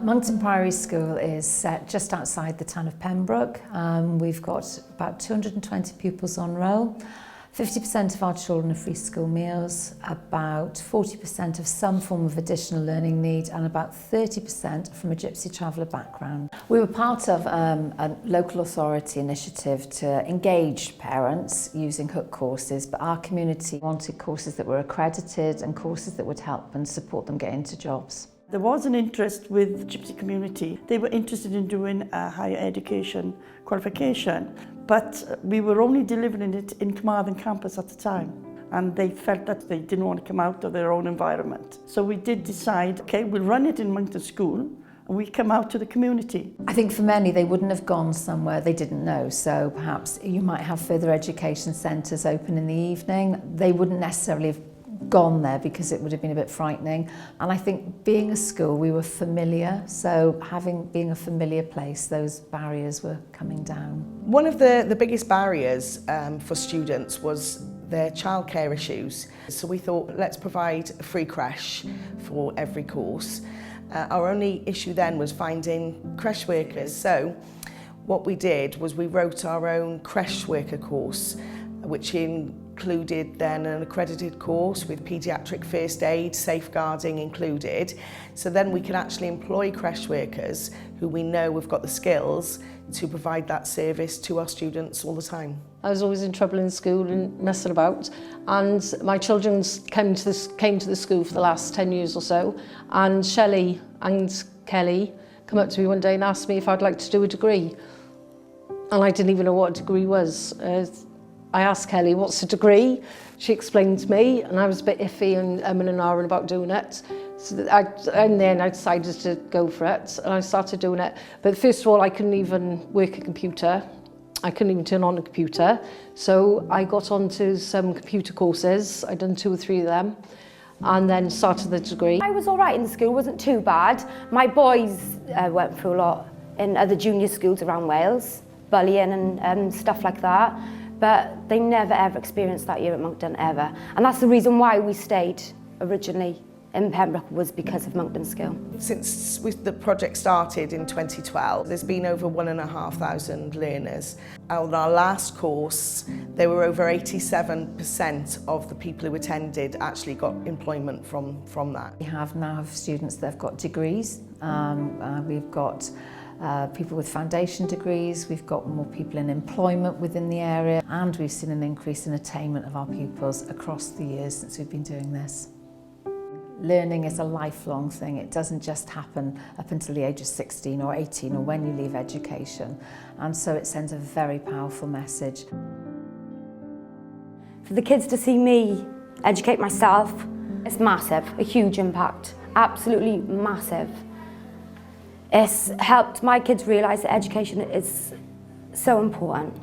Monkton Priory School is set just outside the town of Pembroke. We've got about 220 pupils on roll. 50% of our children are free school meals, about 40% of some form of additional learning need, and about 30% from a Gypsy traveller background. We were part of a local authority initiative to engage parents using hook courses, but our community wanted courses that were accredited and courses that would help and support them get into jobs. There was an interest with the Gypsy community. They were interested in doing a higher education qualification, but we were only delivering it in Carmarthen campus at the time, and they felt that they didn't want to come out of their own environment. So we did decide, okay, we'll run it in Monkton School, and we come out to the community. I think for many, they wouldn't have gone somewhere they didn't know, so perhaps you might have further education centres open in the evening. They wouldn't necessarily have gone there because it would have been a bit frightening. And I think being a school, we were familiar, so being a familiar place, those barriers were coming down. One of the biggest barriers for students was their childcare issues. So we thought, let's provide a free creche for every course. Our only issue then was finding creche workers. So what we did was we wrote our own creche worker course, which included then an accredited course with paediatric first aid, safeguarding included. So then we could actually employ creche workers who we know have got the skills to provide that service to our students all the time. I was always in trouble in school and messing about, and my children came to the school for the last 10 years or so, and Shelley and Kelly come up to me one day and asked me if I'd like to do a degree. And I didn't even know what a degree was. I asked Kelly, what's a degree? She explained to me, and I was a bit iffy and ahhing about doing it. So and then I decided to go for it, and I started doing it. But first of all, I couldn't even work a computer. I couldn't even turn on a computer. So I got onto some computer courses. I'd done 2 or 3 of them, and then started the degree. I was all right in the school, wasn't too bad. My boys went through a lot in other junior schools around Wales, bullying and stuff like that. But they never ever experienced that here at Monkton, ever. And that's the reason why we stayed originally in Pembroke, was because of Monkton School. Since the project started in 2012, there's been over 1,500 learners. On our last course, there were over 87% of the people who attended actually got employment from that. We now have students that have got degrees. We've got people with foundation degrees, we've got more people in employment within the area, and we've seen an increase in attainment of our pupils across the years since we've been doing this. Learning is a lifelong thing. It doesn't just happen up until the age of 16 or 18 or when you leave education, and so it sends a very powerful message. For the kids to see me educate myself, it's massive, a huge impact, absolutely massive. It's helped my kids realise that education is so important.